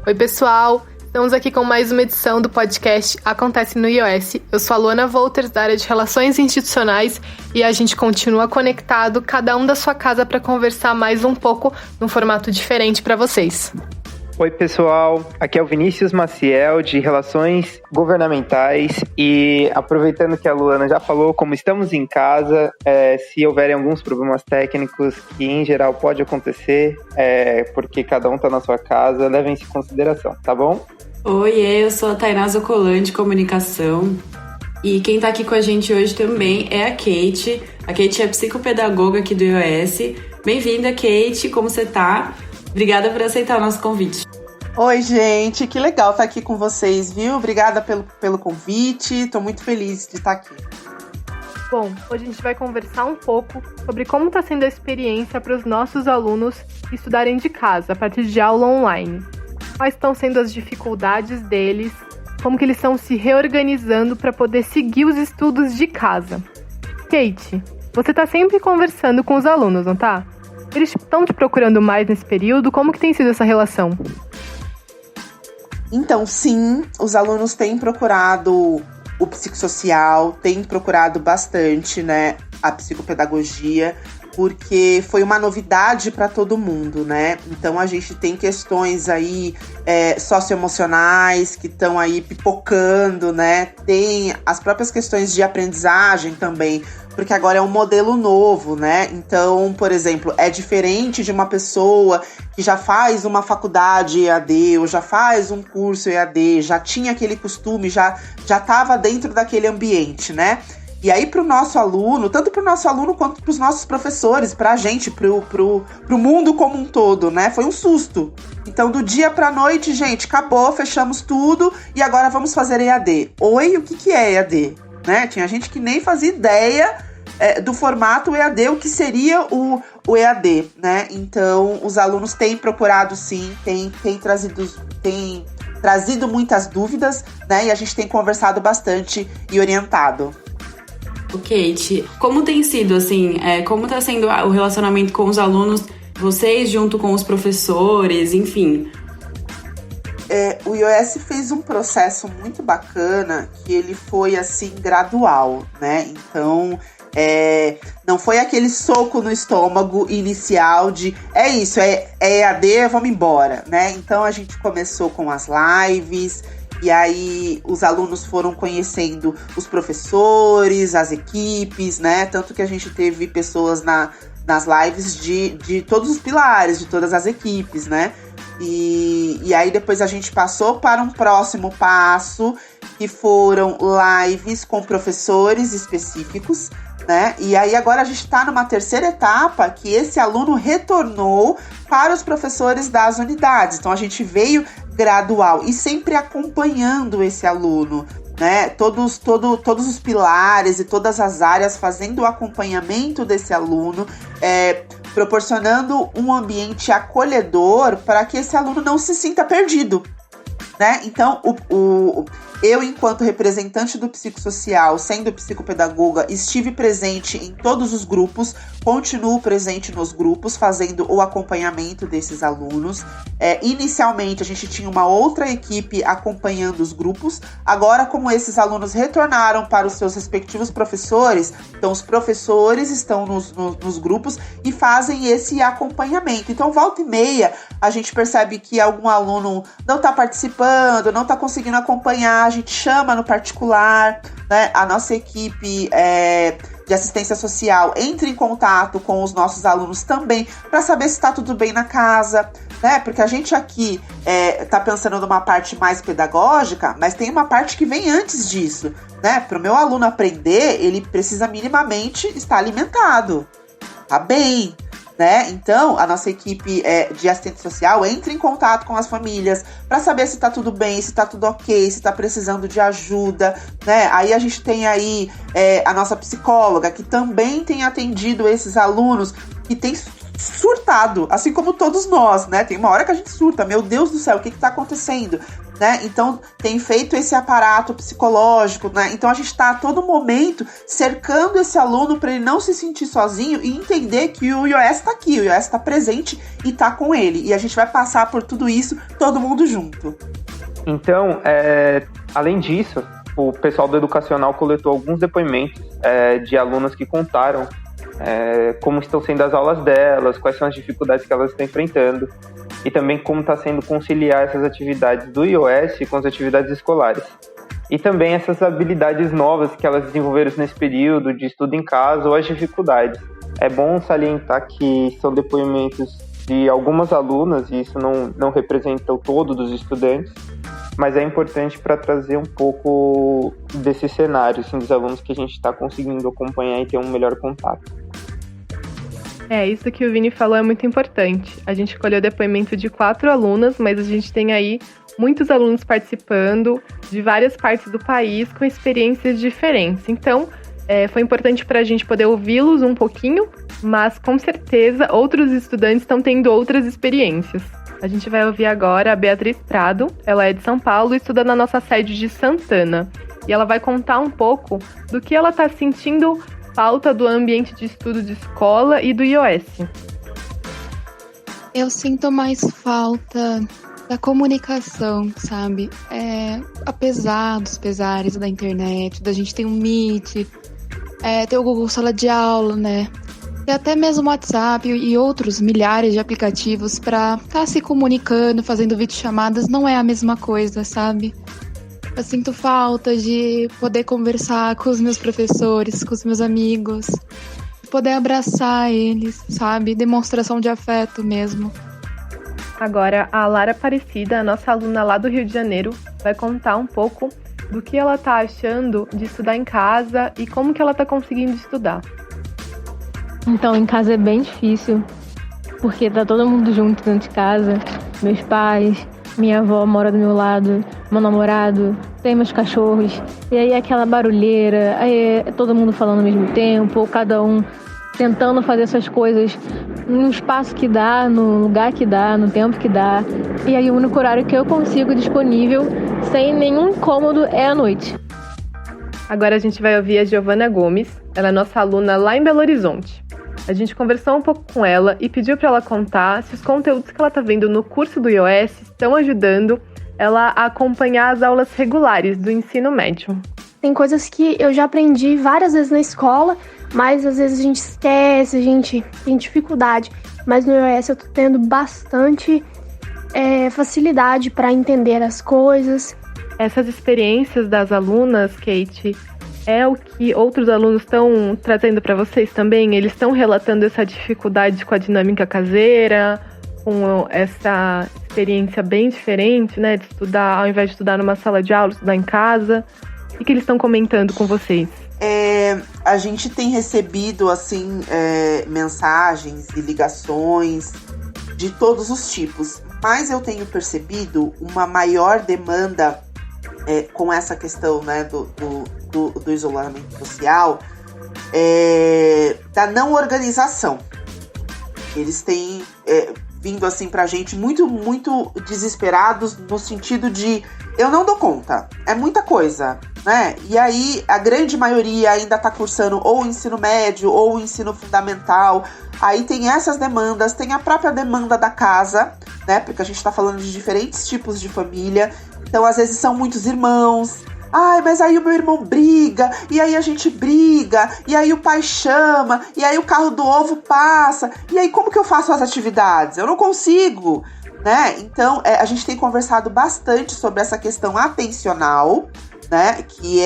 Oi, pessoal! Estamos aqui com mais uma edição do podcast Acontece no iOS. Eu sou a Luana Wolters, da área de Relações Institucionais, e a gente continua conectado, cada um da sua casa, para conversar mais um pouco num formato diferente para vocês. Oi, pessoal, aqui é o Vinícius Maciel, de Relações Governamentais, e aproveitando que a Luana já falou, como estamos em casa, se houverem alguns problemas técnicos, que em geral pode acontecer, porque cada um está na sua casa, levem isso em consideração, tá bom? Oi, eu sou a Tainá Zocolan, de Comunicação, e quem está aqui com a gente hoje também é a Kate. A Kate é psicopedagoga aqui do iOS. Bem-vinda, Kate, como você tá? Obrigada por aceitar o nosso convite. Oi, gente, que legal estar aqui com vocês, viu? Obrigada pelo convite, estou muito feliz de estar aqui. Bom, hoje a gente vai conversar um pouco sobre como está sendo a experiência para os nossos alunos estudarem de casa, a partir de aula online. Quais estão sendo as dificuldades deles, como que eles estão se reorganizando para poder seguir os estudos de casa. Kate, você está sempre conversando com os alunos, não tá? Eles estão te procurando mais nesse período? Como que tem sido essa relação? Então, sim, os alunos têm procurado o psicossocial, têm procurado bastante, né, a psicopedagogia, porque foi uma novidade para todo mundo, né? Então a gente tem questões aí socioemocionais que estão aí pipocando, né? Tem as próprias questões de aprendizagem também, porque agora é um modelo novo, né? Então, por exemplo, é diferente de uma pessoa que já faz uma faculdade EAD ou já faz um curso EAD, já tinha aquele costume, já estava dentro daquele ambiente, né? E aí, para o nosso aluno, tanto para o nosso aluno quanto para os nossos professores, para a gente, pro mundo como um todo, né? Foi um susto. Então, do dia para a noite, gente, acabou, fechamos tudo e agora vamos fazer EAD. Oi, o que é EAD? Né? Tinha gente que nem fazia ideia do formato EAD, o que seria o EAD, né? Então, os alunos têm procurado, sim, têm trazido muitas dúvidas, né? E a gente tem conversado bastante e orientado. Kate, como tem sido, assim, como está sendo o relacionamento com os alunos, vocês junto com os professores, enfim? O iOS fez um processo muito bacana, que ele foi, assim, gradual, né? Então, não foi aquele soco no estômago inicial de, isso, é EAD, vamos embora, né? Então, a gente começou com as lives. E aí os alunos foram conhecendo os professores, as equipes, né? Tanto que a gente teve pessoas nas lives de todos os pilares, de todas as equipes, né? E aí depois a gente passou para um próximo passo, que foram lives com professores específicos, né? E aí agora a gente está numa terceira etapa, que esse aluno retornou para os professores das unidades. Então a gente veio gradual e sempre acompanhando esse aluno, né? Todos os pilares e todas as áreas fazendo o acompanhamento desse aluno, proporcionando um ambiente acolhedor para que esse aluno não se sinta perdido, né? Então, eu, enquanto representante do psicossocial, sendo psicopedagoga, estive presente em todos os grupos, continuo presente nos grupos, fazendo o acompanhamento desses alunos. Inicialmente, a gente tinha uma outra equipe acompanhando os grupos. Agora, como esses alunos retornaram para os seus respectivos professores, então os professores estão nos grupos e fazem esse acompanhamento. Então, volta e meia, a gente percebe que algum aluno não está participando, não está conseguindo acompanhar, a gente chama no particular, né? A nossa equipe de assistência social entra em contato com os nossos alunos também para saber se está tudo bem na casa, né? Porque a gente aqui está pensando numa parte mais pedagógica, mas tem uma parte que vem antes disso, né? Para o meu aluno aprender, ele precisa minimamente estar alimentado, tá bem, né? Então, a nossa equipe de assistente social entra em contato com as famílias para saber se tá tudo bem, se tá tudo ok, se tá precisando de ajuda, né? Aí a gente tem aí a nossa psicóloga, que também tem atendido esses alunos que tem surtado, assim como todos nós, né? Tem uma hora que a gente surta, meu Deus do céu, o que tá acontecendo? Né? Então, tem feito esse aparato psicológico, né? Então, a gente está a todo momento cercando esse aluno para ele não se sentir sozinho e entender que o iOS está aqui, o iOS está presente e está com ele. E a gente vai passar por tudo isso, todo mundo junto. Então, além disso, o pessoal do Educacional coletou alguns depoimentos de alunas que contaram como estão sendo as aulas delas, quais são as dificuldades que elas estão enfrentando e também como está sendo conciliar essas atividades do iOS com as atividades escolares. E também essas habilidades novas que elas desenvolveram nesse período de estudo em casa ou as dificuldades. É bom salientar que são depoimentos de algumas alunas e isso não representa o todo dos estudantes, mas é importante para trazer um pouco desse cenário, assim, dos alunos que a gente está conseguindo acompanhar e ter um melhor contato. Isso que o Vini falou é muito importante. A gente escolheu o depoimento de 4 alunas, mas a gente tem aí muitos alunos participando de várias partes do país com experiências diferentes. Então, foi importante para a gente poder ouvi-los um pouquinho, mas com certeza outros estudantes estão tendo outras experiências. A gente vai ouvir agora a Beatriz Prado, ela é de São Paulo e estuda na nossa sede de Santana. E ela vai contar um pouco do que ela está sentindo falta do ambiente de estudo de escola e do iOS. Eu sinto mais falta da comunicação, sabe? Apesar dos pesares da internet, da gente ter um Meet, ter o Google Sala de Aula, né? E até mesmo o WhatsApp e outros milhares de aplicativos para estar se comunicando, fazendo videochamadas, não é a mesma coisa, sabe? Eu sinto falta de poder conversar com os meus professores, com os meus amigos, poder abraçar eles, sabe? Demonstração de afeto mesmo. Agora, a Lara Aparecida, a nossa aluna lá do Rio de Janeiro, vai contar um pouco do que ela tá achando de estudar em casa e como que ela tá conseguindo estudar. Então, em casa é bem difícil, porque tá todo mundo junto dentro de casa, meus pais, minha avó mora do meu lado, meu namorado, tem meus cachorros, e aí é aquela barulheira, aí é todo mundo falando ao mesmo tempo, cada um tentando fazer essas coisas no espaço que dá, no lugar que dá, no tempo que dá, e aí o único horário que eu consigo disponível, sem nenhum incômodo, é à noite. Agora a gente vai ouvir a Giovana Gomes, ela é nossa aluna lá em Belo Horizonte. A gente conversou um pouco com ela e pediu para ela contar se os conteúdos que ela está vendo no curso do iOS estão ajudando ela a acompanhar as aulas regulares do ensino médio. Tem coisas que eu já aprendi várias vezes na escola, mas às vezes a gente esquece, a gente tem dificuldade. Mas no iOS eu tô tendo bastante facilidade para entender as coisas. Essas experiências das alunas, Kate, é o que outros alunos estão trazendo para vocês também? Eles estão relatando essa dificuldade com a dinâmica caseira, com essa experiência bem diferente, né? De estudar, ao invés de estudar numa sala de aula, estudar em casa. O que eles estão comentando com vocês? A gente tem recebido, assim, mensagens e ligações de todos os tipos. Mas eu tenho percebido uma maior demanda com essa questão, né, do isolamento social, da não organização. Eles têm vindo assim pra gente muito, muito desesperados no sentido de eu não dou conta, é muita coisa, né? E aí a grande maioria ainda tá cursando ou o ensino médio ou o ensino fundamental. Aí tem essas demandas, tem a própria demanda da casa, né? Porque a gente tá falando de diferentes tipos de família. Então às vezes são muitos irmãos. Ai, mas aí o meu irmão briga, e aí a gente briga, e aí o pai chama, e aí o carro do ovo passa, e aí como que eu faço as atividades? Eu não consigo, né? Então, a gente tem conversado bastante sobre essa questão atencional, né? Que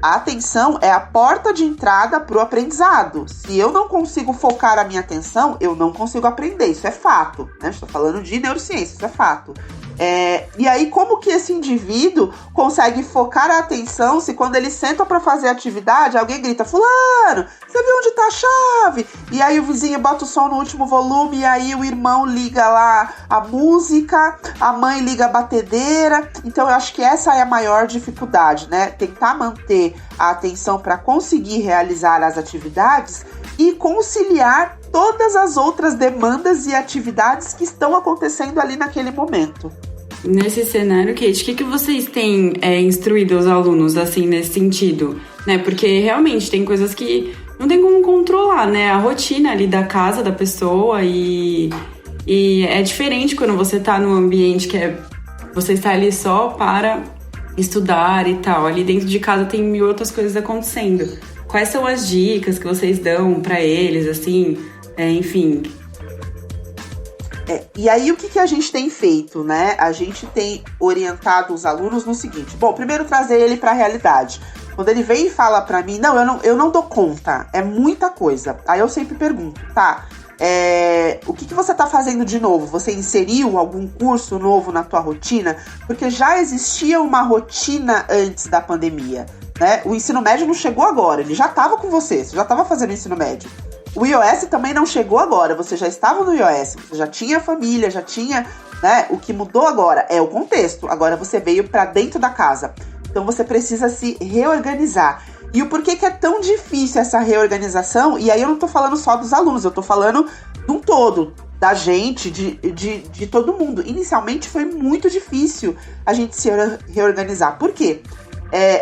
a atenção é a porta de entrada para o aprendizado. Se eu não consigo focar a minha atenção, eu não consigo aprender, isso é fato, né? Estou falando de neurociência, isso é fato. E aí, como que esse indivíduo consegue focar a atenção se quando ele senta para fazer a atividade, alguém grita, fulano, você viu onde tá a chave? E aí o vizinho bota o som no último volume, e aí o irmão liga lá a música, a mãe liga a batedeira. Então eu acho que essa é a maior dificuldade, né? Tentar manter a atenção para conseguir realizar as atividades e conciliar todas as outras demandas e atividades que estão acontecendo ali naquele momento. Nesse cenário, Kate, o que vocês têm instruído os alunos, assim, nesse sentido? Né? Porque realmente tem coisas que não tem como controlar, né? A rotina ali da casa da pessoa e é diferente quando você tá num ambiente que você está ali só para estudar e tal. Ali dentro de casa tem mil outras coisas acontecendo. Quais são as dicas que vocês dão para eles, assim, enfim? E aí, o que a gente tem feito, né? A gente tem orientado os alunos no seguinte. Bom, primeiro trazer ele para a realidade. Quando ele vem e fala para mim, eu não dou conta, é muita coisa. Aí eu sempre pergunto, tá, o que você tá fazendo de novo? Você inseriu algum curso novo na tua rotina? Porque já existia uma rotina antes da pandemia, né? O ensino médio não chegou agora, ele já estava com você já estava fazendo ensino médio. O iOS também não chegou agora, você já estava no iOS, você já tinha família, já tinha, né? O que mudou agora é o contexto, agora você veio para dentro da casa. Então você precisa se reorganizar. E o porquê que é tão difícil essa reorganização, e aí eu não tô falando só dos alunos, eu tô falando de um todo, da gente, de todo mundo. Inicialmente foi muito difícil a gente se reorganizar. Por quê?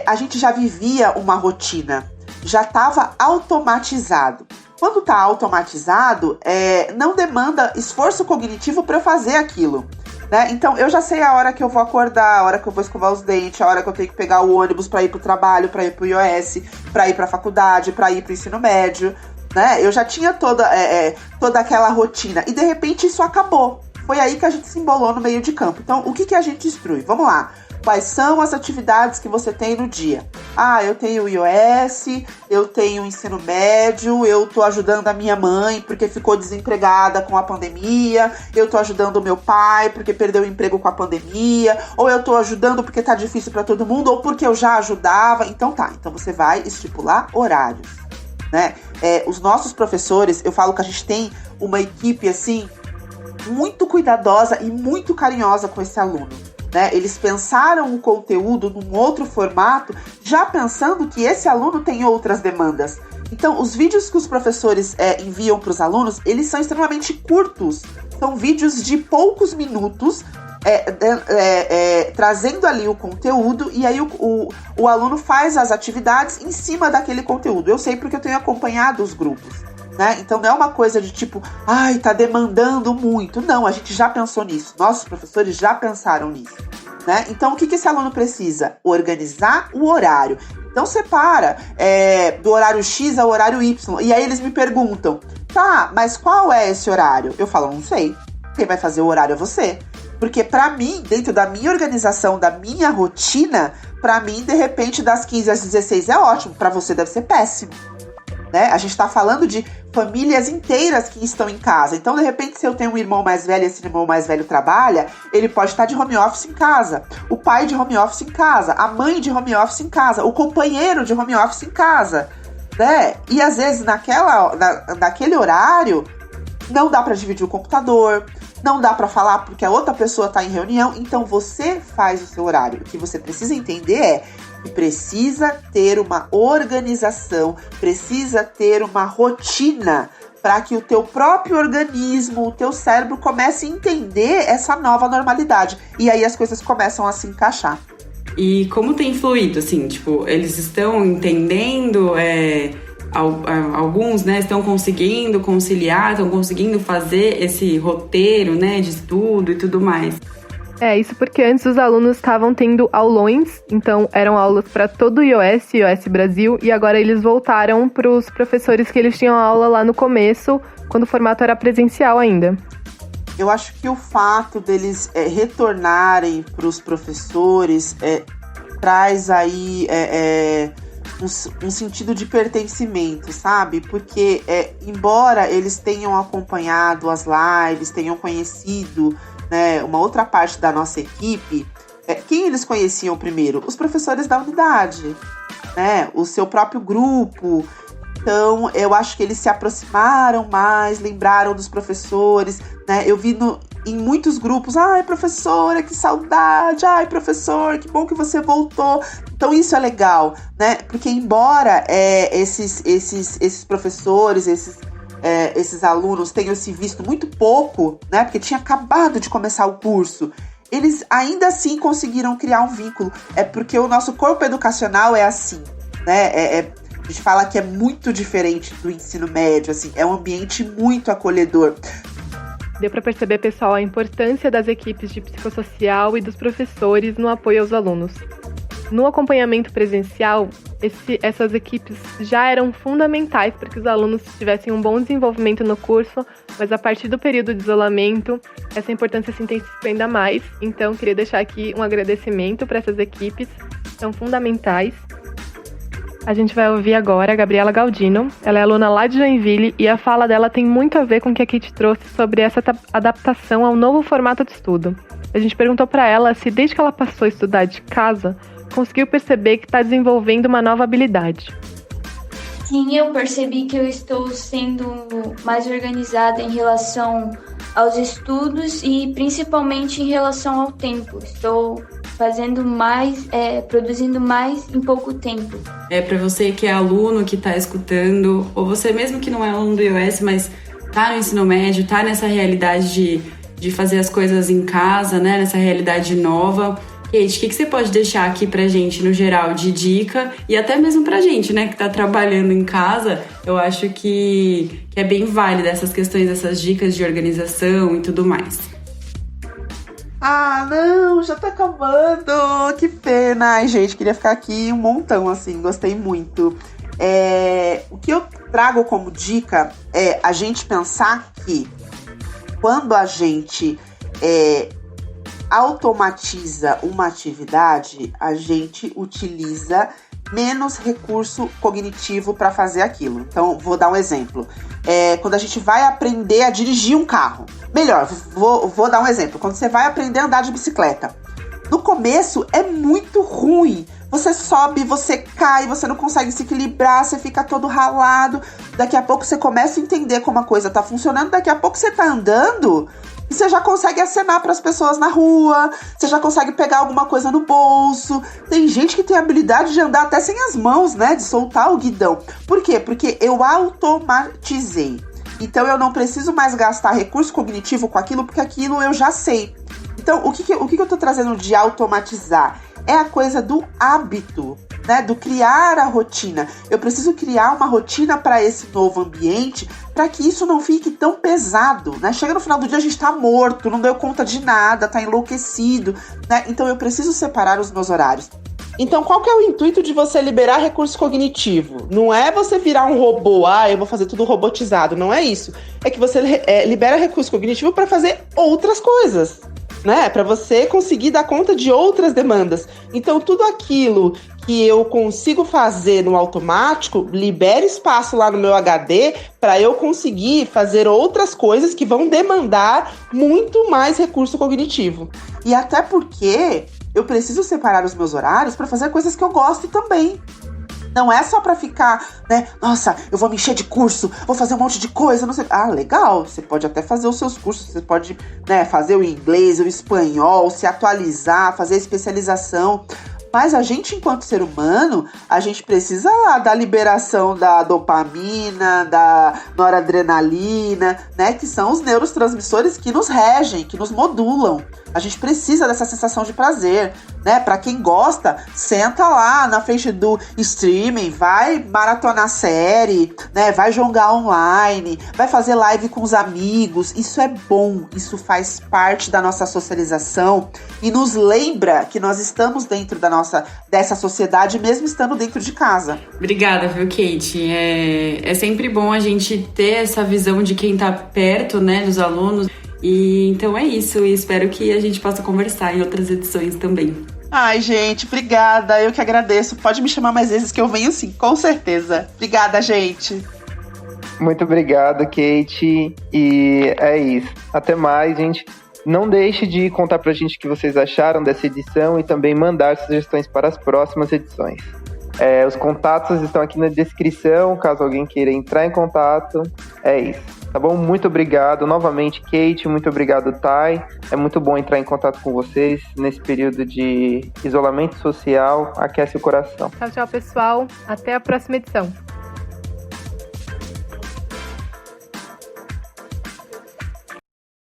A gente já vivia uma rotina, já estava automatizado. Quando está automatizado, não demanda esforço cognitivo para eu fazer aquilo, né? Então, eu já sei a hora que eu vou acordar, a hora que eu vou escovar os dentes, a hora que eu tenho que pegar o ônibus para ir para o trabalho, para ir para o iOS, para ir para a faculdade, para ir para o ensino médio, né? Eu já tinha toda aquela rotina e, de repente, isso acabou. Foi aí que a gente se embolou no meio de campo. Então, o que a gente instrui? Vamos lá. Quais são as atividades que você tem no dia? Eu tenho o iOS, eu tenho o ensino médio, eu tô ajudando a minha mãe porque ficou desempregada com a pandemia, eu tô ajudando o meu pai porque perdeu o emprego com a pandemia, ou eu tô ajudando porque tá difícil para todo mundo, ou porque eu já ajudava. Então você vai estipular horários, né? Os nossos professores, eu falo que a gente tem uma equipe, assim, muito cuidadosa e muito carinhosa com esse aluno. Né? Eles pensaram o conteúdo num outro formato, já pensando que esse aluno tem outras demandas. Então, os vídeos que os professores enviam para os alunos, eles são extremamente curtos. São vídeos de poucos minutos, trazendo ali o conteúdo, e aí o aluno faz as atividades em cima daquele conteúdo. Eu sei porque eu tenho acompanhado os grupos. Né? Então não é uma coisa de tipo, tá demandando muito. Não, a gente já pensou nisso. Nossos professores já pensaram nisso. Né? Então o que esse aluno precisa? Organizar o horário. Então separa do horário X ao horário Y. E aí eles me perguntam, tá, mas qual é esse horário? Eu falo, não sei. Quem vai fazer o horário é você. Porque pra mim, dentro da minha organização, da minha rotina, pra mim, de repente, das 15 às 16 é ótimo. Pra você deve ser péssimo. Né? A gente está falando de famílias inteiras que estão em casa. Então, de repente, se eu tenho um irmão mais velho e esse irmão mais velho trabalha, ele pode estar de home office em casa, o pai de home office em casa, a mãe de home office em casa, o companheiro de home office em casa, né? E às vezes naquele horário não dá para dividir o computador, não dá para falar porque a outra pessoa está em reunião. Então você faz o seu horário. O que você precisa entender que precisa ter uma organização, precisa ter uma rotina para que o teu próprio organismo, o teu cérebro comece a entender essa nova normalidade. E aí as coisas começam a se encaixar. E como tem fluído, assim, tipo, eles estão entendendo, alguns, né, estão conseguindo conciliar, estão conseguindo fazer esse roteiro, né, de estudo e tudo mais. Isso porque antes os alunos estavam tendo aulões, então eram aulas para todo o iOS Brasil, e agora eles voltaram para os professores que eles tinham aula lá no começo, quando o formato era presencial ainda. Eu acho que o fato deles retornarem para os professores traz aí um sentido de pertencimento, sabe? Porque embora eles tenham acompanhado as lives, tenham conhecido, né, uma outra parte da nossa equipe, quem eles conheciam primeiro? Os professores da unidade, né? O seu próprio grupo. Então, eu acho que eles se aproximaram mais, lembraram dos professores, né? Eu vi em muitos grupos, ai, professora, que saudade, ai, professor, que bom que você voltou. Então, isso é legal, né? Porque embora esses professores, esses esses alunos tenham se visto muito pouco, né? Porque tinha acabado de começar o curso. Eles ainda assim conseguiram criar um vínculo. É porque o nosso corpo educacional é assim, né? A gente fala que é muito diferente do ensino médio, assim, é um ambiente muito acolhedor. Deu para perceber, pessoal, a importância das equipes de psicossocial e dos professores no apoio aos alunos. No acompanhamento presencial, essas equipes já eram fundamentais para que os alunos tivessem um bom desenvolvimento no curso, mas a partir do período de isolamento, essa importância se intensificou ainda mais. Então, queria deixar aqui um agradecimento para essas equipes, que são fundamentais. A gente vai ouvir agora a Gabriela Galdino. Ela é aluna lá de Joinville e a fala dela tem muito a ver com o que a Kate trouxe sobre essa adaptação ao novo formato de estudo. A gente perguntou para ela se, desde que ela passou a estudar de casa, conseguiu perceber que está desenvolvendo uma nova habilidade. Sim, eu percebi que eu estou sendo mais organizada em relação aos estudos e principalmente em relação ao tempo. Estou fazendo mais, produzindo mais em pouco tempo. Para você que é aluno, que está escutando, ou você mesmo que não é aluno do iOS, mas está no ensino médio, está nessa realidade de fazer as coisas em casa, né, nessa realidade nova. Kate, o que você pode deixar aqui pra gente, no geral, de dica, e até mesmo pra gente, né, que tá trabalhando em casa? Eu acho que é bem válida essas questões, essas dicas de organização e tudo mais. Ah, não, já tá acabando, que pena. Ai, gente, queria ficar aqui um montão, assim, gostei muito. O que eu trago como dica é a gente pensar que quando a gente automatiza uma atividade, a gente utiliza menos recurso cognitivo para fazer aquilo. Então, vou dar um exemplo. Quando a gente vai aprender a dirigir um carro. Melhor, vou dar um exemplo. Quando você vai aprender a andar de bicicleta. No começo, é muito ruim. Você sobe, você cai, você não consegue se equilibrar, você fica todo ralado. Daqui a pouco você começa a entender como a coisa tá funcionando. Daqui a pouco você tá andando e você já consegue acenar para as pessoas na rua, você já consegue pegar alguma coisa no bolso. Tem gente que tem a habilidade de andar até sem as mãos, né? De soltar o guidão. Por quê? Porque eu automatizei. Então eu não preciso mais gastar recurso cognitivo com aquilo, porque aquilo eu já sei. Então, o que eu tô trazendo de automatizar? É a coisa do hábito, né? Do criar a rotina. Eu preciso criar uma rotina para esse novo ambiente, para que isso não fique tão pesado, né? Chega no final do dia, a gente tá morto, não deu conta de nada, tá enlouquecido, né? Então eu preciso separar os meus horários. Então, qual que é o intuito de você liberar recurso cognitivo? Não é você virar um robô, eu vou fazer tudo robotizado, não é isso. É que você libera recurso cognitivo para fazer outras coisas, né? Para você conseguir dar conta de outras demandas. Então, tudo aquilo que eu consigo fazer no automático, libera espaço lá no meu HD para eu conseguir fazer outras coisas que vão demandar muito mais recurso cognitivo. E até porque eu preciso separar os meus horários para fazer coisas que eu gosto também. Não é só pra ficar, né? Nossa, eu vou me encher de curso, vou fazer um monte de coisa, não sei. Ah, legal, você pode até fazer os seus cursos, você pode, né, fazer o inglês, o espanhol, se atualizar, fazer especialização. Mas a gente, enquanto ser humano, a gente precisa lá da liberação da dopamina, da noradrenalina, né? Que são os neurotransmissores que nos regem, que nos modulam. A gente precisa dessa sensação de prazer, né? Pra quem gosta, senta lá na frente do streaming, vai maratonar série, né? Vai jogar online, vai fazer live com os amigos. Isso é bom, isso faz parte da nossa socialização e nos lembra que nós estamos dentro dessa sociedade, mesmo estando dentro de casa. Obrigada, viu, Kate? É sempre bom a gente ter essa visão de quem tá perto, né, dos alunos. E então é isso, e espero que a gente possa conversar em outras edições também. Ai, gente, obrigada, eu que agradeço. Pode me chamar mais vezes que eu venho sim, com certeza. Obrigada, gente. Muito obrigado, Kate. E é isso. Até mais, gente. Não deixe de contar pra gente o que vocês acharam dessa edição e também mandar sugestões para as próximas edições. Os contatos estão aqui na descrição, caso alguém queira entrar em contato. É isso, tá bom? Muito obrigado novamente, Kate, muito obrigado, Thay. É muito bom entrar em contato com vocês nesse período de isolamento social. Aquece o coração. Tchau, tchau, pessoal. Até a próxima edição.